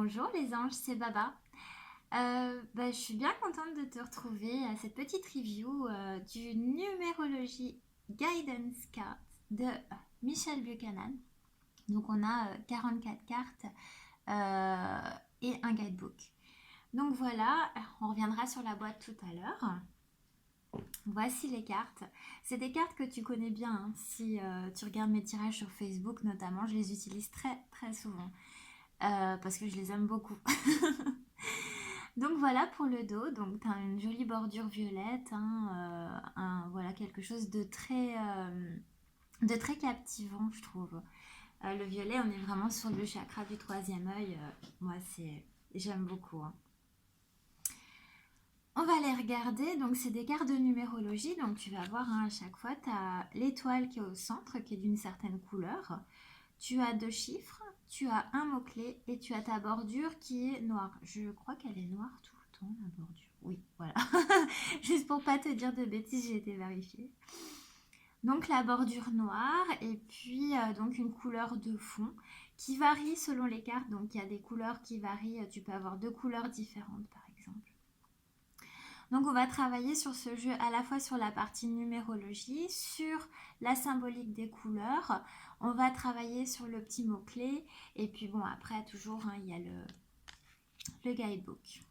Bonjour les anges, c'est Baba. Je suis bien contente de te retrouver à cette petite review du Numérologie Guidance Card de Michel Buchanan. Donc on a 44 cartes et un guidebook. Donc voilà, on reviendra sur la boîte tout à l'heure. Voici les cartes. C'est des cartes que tu connais bien, hein. Si tu regardes mes tirages sur Facebook notamment, je les utilise très très souvent parce que je les aime beaucoup. Donc voilà pour le dos, donc tu as une jolie bordure violette, hein, voilà quelque chose de très captivant je trouve. Le violet, on est vraiment sur le chakra du troisième œil, moi j'aime beaucoup, hein. On va les regarder, donc c'est des cartes de numérologie, donc tu vas voir, hein, à chaque fois tu as l'étoile qui est au centre, qui est d'une certaine couleur, tu as deux chiffres, tu as un mot-clé et tu as ta bordure qui est noire. Je crois qu'elle est noire tout le temps, la bordure. Oui, voilà. Juste pour pas te dire de bêtises, j'ai été vérifiée. Donc la bordure noire et puis donc une couleur de fond qui varie selon les cartes. Donc il y a des couleurs qui varient. Tu peux avoir deux couleurs différentes par exemple. Donc on va travailler sur ce jeu à la fois sur la partie numérologie, sur la symbolique des couleurs. On va travailler sur le petit mot-clé. Et puis bon, après toujours, hein, il y a le guidebook.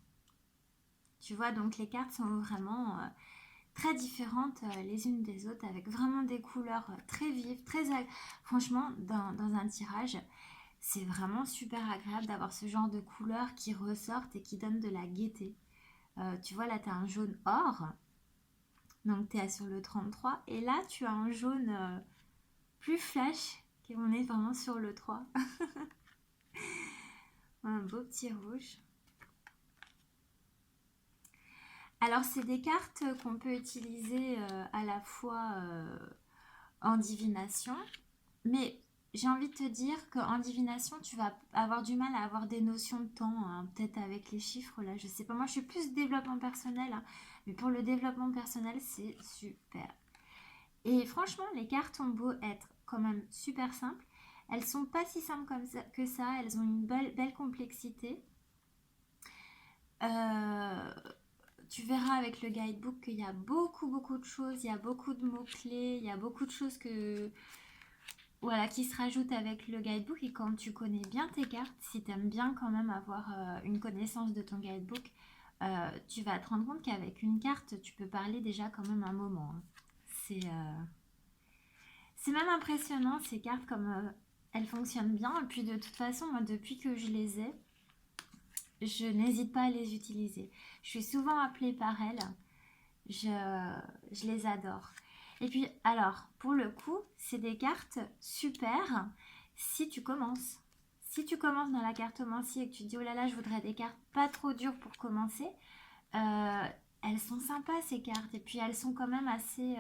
Tu vois, donc les cartes sont vraiment très différentes les unes des autres, avec vraiment des couleurs très vives, franchement, dans un tirage, c'est vraiment super agréable d'avoir ce genre de couleurs qui ressortent et qui donnent de la gaieté. Tu vois, là, tu as un jaune or, donc tu es sur le 33, et là, tu as un jaune plus flash, on est vraiment sur le 3. Un beau petit rouge. Alors, c'est des cartes qu'on peut utiliser à la fois en divination, mais j'ai envie de te dire qu'en divination, tu vas avoir du mal à avoir des notions de temps, hein, peut-être avec les chiffres, là, je sais pas. Moi, je suis plus développement personnel, hein, mais pour le développement personnel, c'est super. Et franchement, les cartes ont beau être quand même super simples, elles sont pas si simples que ça, elles ont une belle complexité. Tu verras avec le guidebook qu'il y a beaucoup de choses, il y a beaucoup de mots-clés, il y a beaucoup de choses voilà, qui se rajoutent avec le guidebook. Et quand tu connais bien tes cartes, si tu aimes bien quand même avoir une connaissance de ton guidebook, tu vas te rendre compte qu'avec une carte, tu peux parler déjà quand même un moment, hein. C'est même impressionnant ces cartes comme elles fonctionnent bien. Et puis de toute façon, moi depuis que je les ai, je n'hésite pas à les utiliser. Je suis souvent appelée par elles. Je les adore. Et puis, alors, pour le coup, c'est des cartes super si tu commences. Si tu commences dans la cartomancie et que tu te dis, oh là là, je voudrais des cartes pas trop dures pour commencer, euh, elles sont sympas ces cartes. Et puis, elles sont quand même assez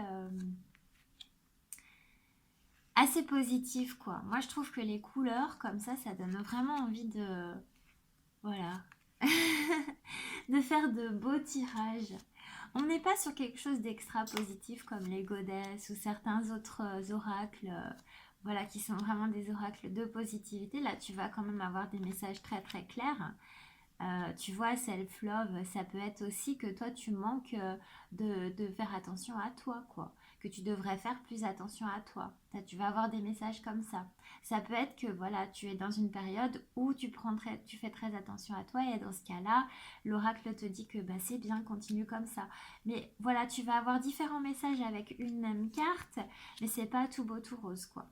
positives, quoi. Moi, je trouve que les couleurs, comme ça donne vraiment envie de... Voilà. de faire de beaux tirages. On n'est pas sur quelque chose d'extra positif comme les godesses ou certains autres oracles, voilà, qui sont vraiment des oracles de positivité. Là, tu vas quand même avoir des messages très très clairs. Tu vois, self-love, ça peut être aussi que toi, tu manques de faire attention à toi, quoi. Que tu devrais faire plus attention à toi. Tu vas avoir des messages comme ça. Ça peut être que, voilà, tu es dans une période où tu fais très attention à toi et dans ce cas-là, l'oracle te dit que bah, c'est bien, continue comme ça. Mais voilà, tu vas avoir différents messages avec une même carte, mais c'est pas tout beau, tout rose, quoi.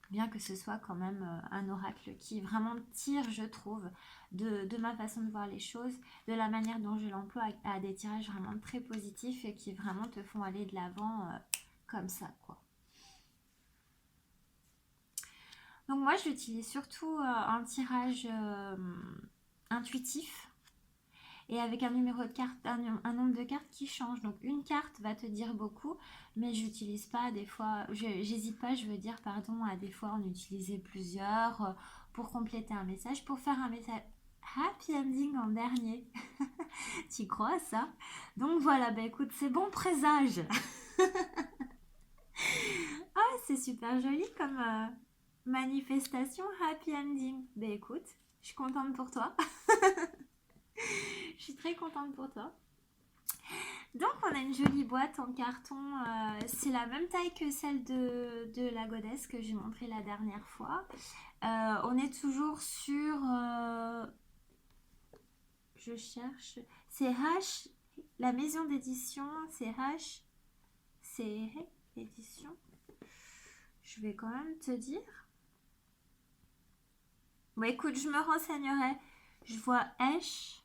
Bien que ce soit quand même un oracle qui vraiment tire, je trouve, de ma façon de voir les choses, de la manière dont je l'emploie à des tirages vraiment très positifs et qui vraiment te font aller de l'avant comme ça, quoi. Donc moi, je l'utilise surtout en tirage intuitif et avec un numéro de carte, un nombre de cartes qui change. Donc une carte va te dire beaucoup, mais j'utilise pas des fois, j'hésite pas, je veux dire, pardon, à des fois en utiliser plusieurs pour compléter un message, pour faire un message happy ending en dernier. Tu crois à ça? Donc voilà, bah écoute, c'est bon présage. Ah, c'est super joli comme, Manifestation happy ending. Ben écoute, je suis contente pour toi. Je suis très contente pour toi. Donc on a une jolie boîte en carton. C'est la même taille que celle de la goddess que j'ai montrée la dernière fois. On est toujours sur... je cherche... C'est H... La maison d'édition, c'est H... C'est édition. Je vais quand même te dire. Bon, écoute, je me renseignerai. Je vois H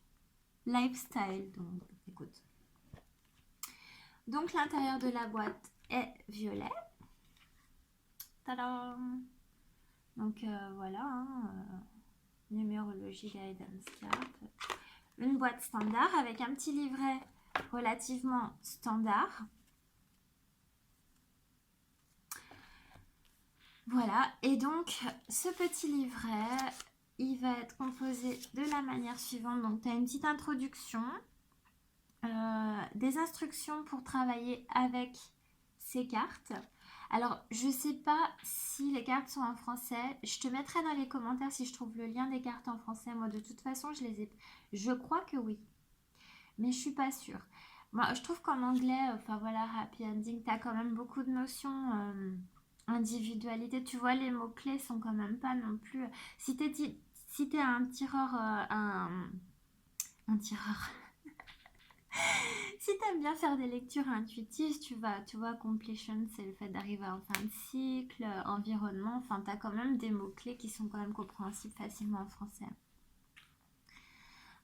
Lifestyle. Donc, écoute. Donc, l'intérieur de la boîte est violet. Tadam! Donc, voilà. Numérologie Guidance Card. Une boîte standard avec un petit livret relativement standard. Voilà, et donc ce petit livret, il va être composé de la manière suivante. Donc tu as une petite introduction, des instructions pour travailler avec ces cartes. Alors je ne sais pas si les cartes sont en français, je te mettrai dans les commentaires si je trouve le lien des cartes en français. Moi de toute façon je crois que oui, mais je suis pas sûre. Moi je trouve qu'en anglais, enfin voilà, happy ending, tu as quand même beaucoup de notions... individualité, tu vois, les mots-clés sont quand même pas non plus. Si t'es un tireur, un tireur. Si t'aimes bien faire des lectures intuitives, tu vois, completion, c'est le fait d'arriver en fin de cycle, environnement, enfin, t'as quand même des mots-clés qui sont quand même compréhensibles facilement en français.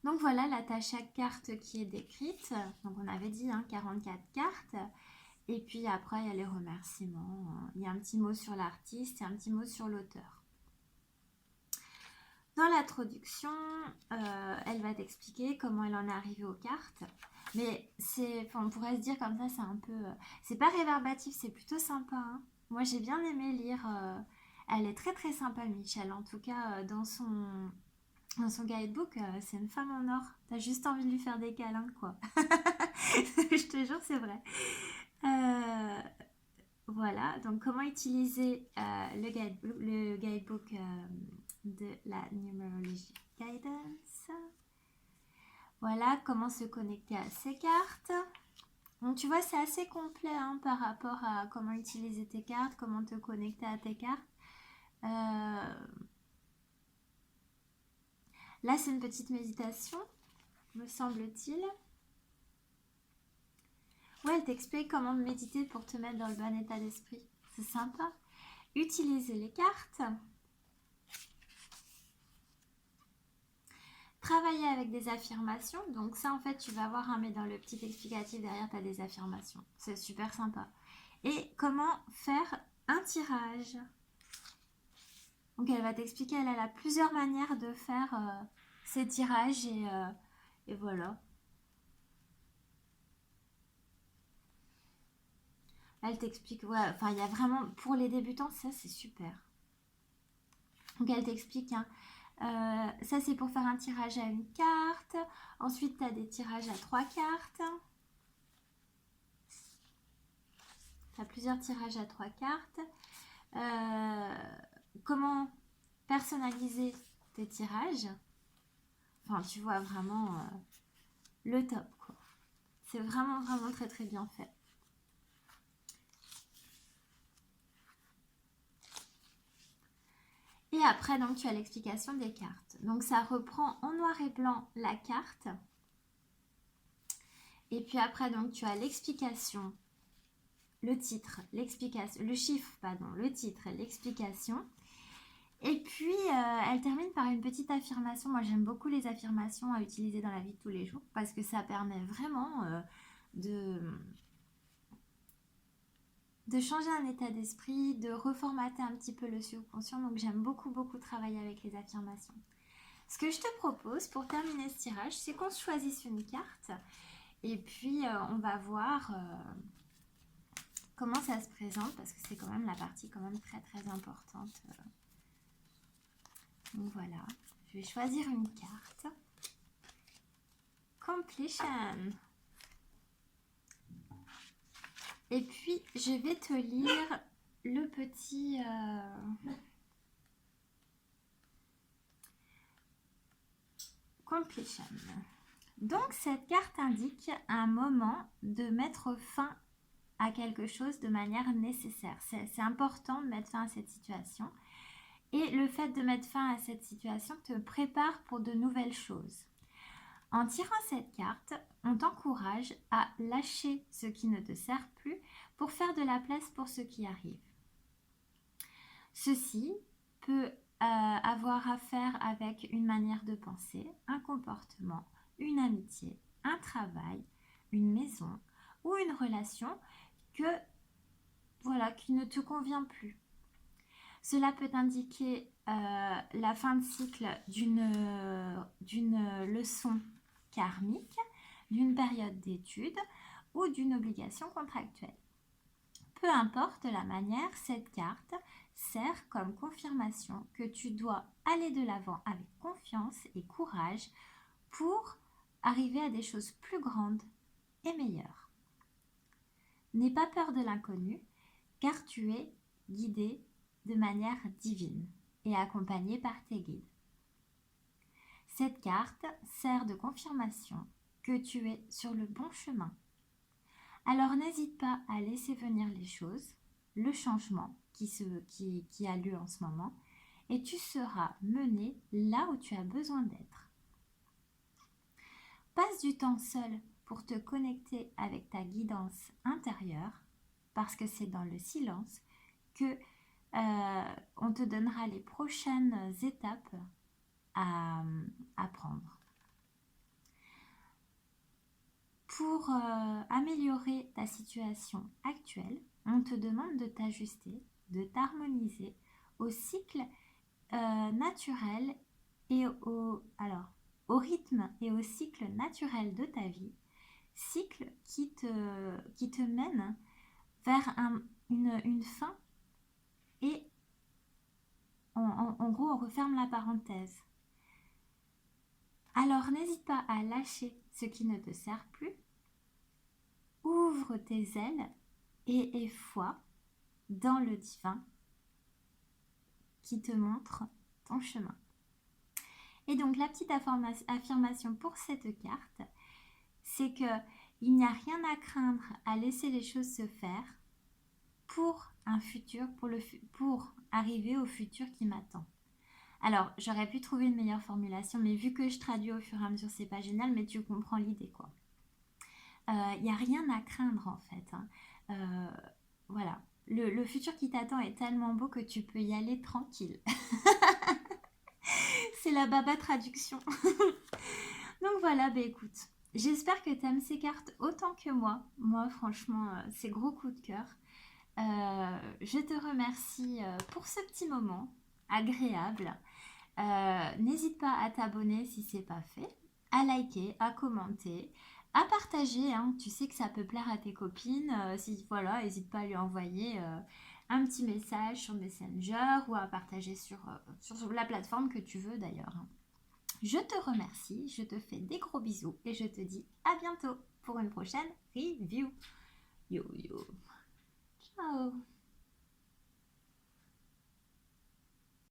Donc voilà, là, t'as chaque carte qui est décrite. Donc on avait dit 44 cartes. Et puis après, il y a les remerciements. Il y a un petit mot sur l'artiste et un petit mot sur l'auteur. Dans l'introduction, elle va t'expliquer comment elle en est arrivée aux cartes. Mais on pourrait se dire comme ça, c'est un peu... c'est pas réverbatif, c'est plutôt sympa. Hein. Moi, j'ai bien aimé lire. Elle est très très sympa, Michel. En tout cas, dans son guidebook, c'est une femme en or. T'as juste envie de lui faire des câlins, quoi. Je te jure, c'est vrai. Voilà, donc comment utiliser le guidebook de la Numerology Guidance. Voilà, comment se connecter à ces cartes. Donc tu vois, c'est assez complet par rapport à comment utiliser tes cartes, comment te connecter à tes cartes. Là, c'est une petite méditation, me semble-t-il. Ouais, elle t'explique comment méditer pour te mettre dans le bon état d'esprit. C'est sympa. Utiliser les cartes. Travailler avec des affirmations. Donc ça, en fait, tu vas voir, mais dans le petit explicatif derrière, tu as des affirmations. C'est super sympa. Et comment faire un tirage. Donc elle va t'expliquer, elle a plusieurs manières de faire ces tirages et voilà. Elle t'explique, ouais, enfin il y a vraiment, pour les débutants, ça c'est super. Donc elle t'explique, ça c'est pour faire un tirage à une carte. Ensuite tu as des tirages à 3 cartes. Tu as plusieurs tirages à 3 cartes. Comment personnaliser tes tirages. Enfin tu vois vraiment le top quoi. C'est vraiment vraiment très très bien fait. Et après, donc, tu as l'explication des cartes. Donc, ça reprend en noir et blanc la carte. Et puis après, donc, tu as l'explication, le titre, l'explication, le chiffre, pardon, le titre, l'explication. Et puis, elle termine par une petite affirmation. Moi, j'aime beaucoup les affirmations à utiliser dans la vie de tous les jours parce que ça permet vraiment de changer un état d'esprit, de reformater un petit peu le subconscient. Donc j'aime beaucoup beaucoup travailler avec les affirmations. Ce que je te propose pour terminer ce tirage, c'est qu'on choisisse une carte et puis on va voir comment ça se présente parce que c'est quand même la partie quand même très très importante. Donc voilà, je vais choisir une carte. Completion. Et puis, je vais te lire le petit completion. Donc cette carte indique un moment de mettre fin à quelque chose de manière nécessaire. C'est important de mettre fin à cette situation. Et le fait de mettre fin à cette situation te prépare pour de nouvelles choses. En tirant cette carte, on t'encourage à lâcher ce qui ne te sert plus pour faire de la place pour ce qui arrive. Ceci peut avoir à faire avec une manière de penser, un comportement, une amitié, un travail, une maison ou une relation qui ne te convient plus. Cela peut indiquer la fin de cycle d'une leçon karmique, d'une période d'études ou d'une obligation contractuelle. Peu importe la manière, cette carte sert comme confirmation que tu dois aller de l'avant avec confiance et courage pour arriver à des choses plus grandes et meilleures. N'aie pas peur de l'inconnu, car tu es guidé de manière divine et accompagné par tes guides. Cette carte sert de confirmation que tu es sur le bon chemin. Alors n'hésite pas à laisser venir les choses, le changement qui a lieu en ce moment, et tu seras mené là où tu as besoin d'être. Passe du temps seul pour te connecter avec ta guidance intérieure, parce que c'est dans le silence que on te donnera les prochaines étapes à prendre. Pour améliorer ta situation actuelle, on te demande de t'ajuster, de t'harmoniser au cycle naturel et au rythme et au cycle naturel de ta vie, cycle qui te mène vers une fin et en gros on referme la parenthèse. Alors n'hésite pas à lâcher ce qui ne te sert plus, ouvre tes ailes et aie foi dans le divin qui te montre ton chemin. Et donc la petite affirmation pour cette carte, c'est qu'il n'y a rien à craindre à laisser les choses se faire pour un futur, pour arriver au futur qui m'attend. Alors, j'aurais pu trouver une meilleure formulation, mais vu que je traduis au fur et à mesure, c'est pas génial, mais tu comprends l'idée, quoi. Il n'y a rien à craindre, en fait. Voilà. Le futur qui t'attend est tellement beau que tu peux y aller tranquille. C'est la baba traduction. Donc voilà, écoute. J'espère que tu aimes ces cartes autant que moi. Moi, franchement, c'est gros coup de cœur. Je te remercie pour ce petit moment agréable. N'hésite pas à t'abonner si ce n'est pas fait, à liker, à commenter, à partager. Tu sais que ça peut plaire à tes copines. N'hésite pas à lui envoyer un petit message sur Messenger ou à partager sur la plateforme que tu veux d'ailleurs. Je te remercie, je te fais des gros bisous et je te dis à bientôt pour une prochaine review. Yo yo. Ciao.